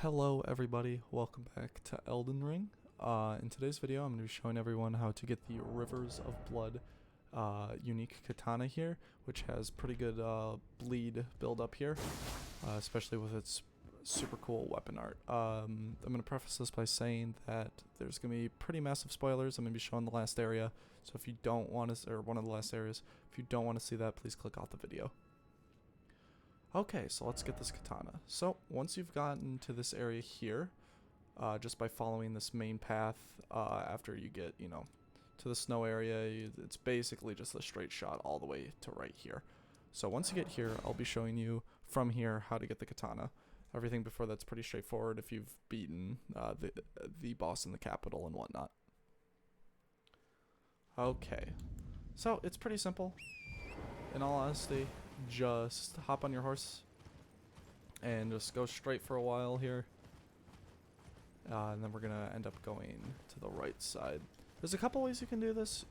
Hello everybody, welcome back to Elden Ring. In today's video I'm going to be showing everyone how to get the Rivers of Blood unique katana here, which has pretty good bleed build up here, especially with its super cool weapon art. I'm going to preface this by saying that there's going to be pretty massive spoilers. I'm going to be showing the last area, so if you don't want to, or one of the last areas, if you don't want to see that, please click off the video. Okay, so let's get this katana. So, once you've gotten to this area here, just by following this main path, after you get, to the snow area, it's basically just a straight shot all the way to right here. So once you get here, I'll be showing you from here how to get the katana. Everything before that's pretty straightforward if you've beaten the boss in the capital and whatnot. Okay, so it's pretty simple. In all honesty, just hop on your horse and just go straight for a while here. And then we're going to end up going to the right side. There's a couple ways you can do this.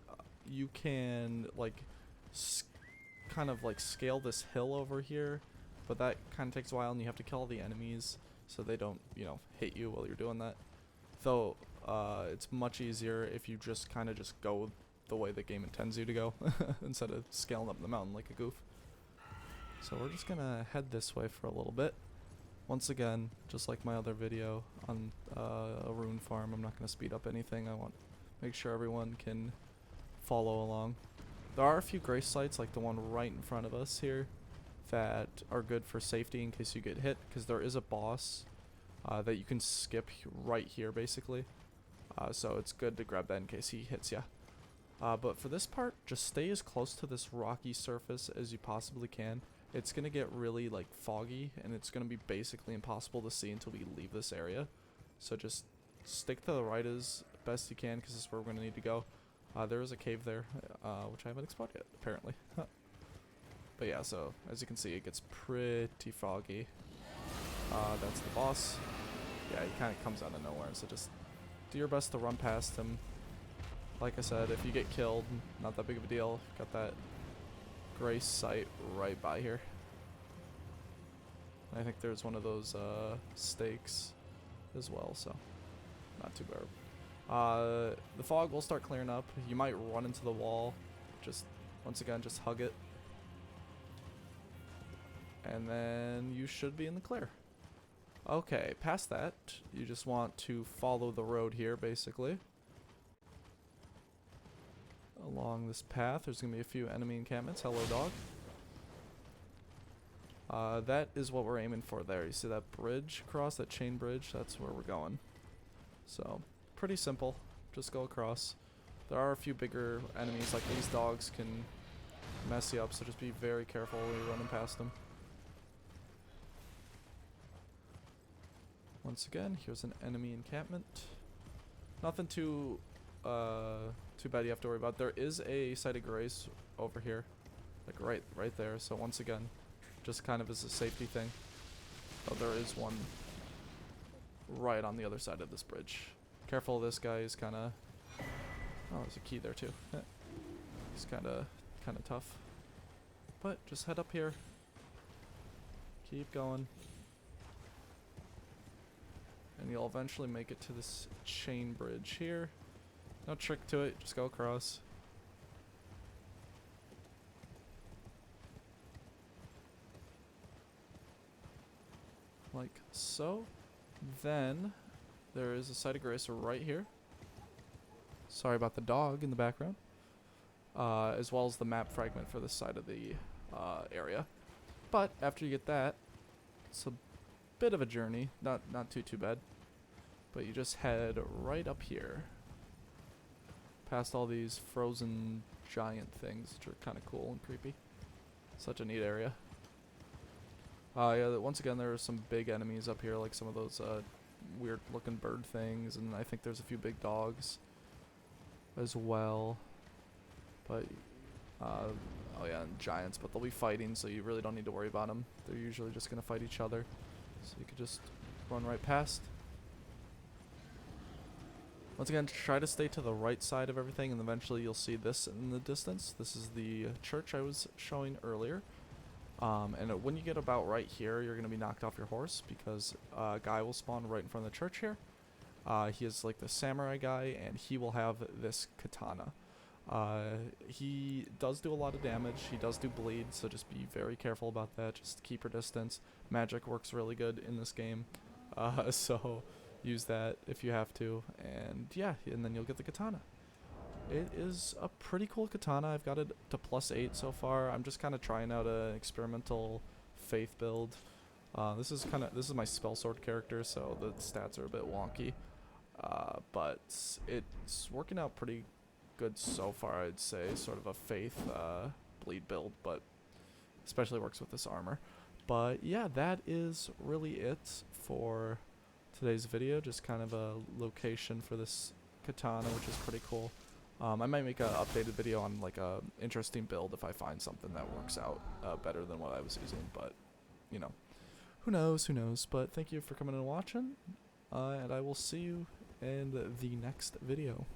You can, like, kind of, like, scale this hill over here. But that kind of takes a while and you have to kill all the enemies so they don't, hit you while you're doing that. Though, it's much easier if you just kind of just go the way the game intends you to go instead of scaling up the mountain like a goof. So we're just gonna head this way for a little bit. Once again, just like my other video on a rune farm, I'm not gonna speed up anything. I want to make sure everyone can follow along. There are a few grace sites like the one right in front of us here that are good for safety in case you get hit, because there is a boss that you can skip right here basically. So it's good to grab that in case he hits ya. But for this part, just stay as close to this rocky surface as you possibly can. It's going to get really, like, foggy, and it's going to be basically impossible to see until we leave this area. So just stick to the right as best you can, because this is where we're going to need to go. There is a cave there, which I haven't explored yet, apparently. But yeah, so as you can see, it gets pretty foggy. That's the boss. Yeah, he kind of comes out of nowhere, so just do your best to run past him. Like I said, if you get killed, not that big of a deal. Got that grace site right by here. I think there's one of those stakes as well, so not too bad. The fog will start clearing up. You might run into the wall. Just, once again, just hug it. And then you should be in the clear. Okay, past that, you just want to follow the road here, basically. Along this path, there's going to be a few enemy encampments. Hello, dog. That is what we're aiming for there. You see that bridge across, that chain bridge? That's where we're going. So, pretty simple. Just go across. There are a few bigger enemies, like these dogs can mess you up, so just be very careful when you're running past them. Once again, here's an enemy encampment. Nothing too bad you have to worry about. There is a site of grace over here, like right there. So once again, just kind of as a safety thing. Oh, there is one right on the other side of this bridge. Careful of this guy. He's kind of. Oh, there's a key there too. He's kind of tough. But just head up here. Keep going. And you'll eventually make it to this chain bridge here. No trick to it, just go across. Like so. Then there is a site of grace right here. Sorry about the dog in the background. As well as the map fragment for this side of the area. But after you get that, it's a bit of a journey. Not too bad. But you just head right up here. Past all these frozen giant things, which are kind of cool and creepy. Such a neat area. Yeah, once again, there are some big enemies up here, like some of those weird looking bird things, and I think there's a few big dogs as well. But, oh yeah, and giants, but they'll be fighting, so you really don't need to worry about them. They're usually just going to fight each other. So you could just run right past. Once again, try to stay to the right side of everything, and eventually you'll see this in the distance. This is the church I was showing earlier. And when you get about right here, you're going to be knocked off your horse because a guy will spawn right in front of the church here. He is like the samurai guy, and he will have this katana. He does do a lot of damage. He does do bleed, so just be very careful about that. Just keep your distance. Magic works really good in this game, so use that if you have to. And yeah, and then you'll get the katana. It is a pretty cool katana. I've got it to +8 so far. I'm just kind of trying out an experimental faith build. This is my spell sword character, so the stats are a bit wonky. But it's working out pretty good so far, I'd say. Sort of a faith bleed build, but especially works with this armor. But yeah, that is really it for today's video. Just kind of a location for this katana, which is pretty cool. I might make an updated video on like a interesting build if I find something that works out better than what I was using, but you know, who knows. But thank you for coming and watching, and I will see you in the next video.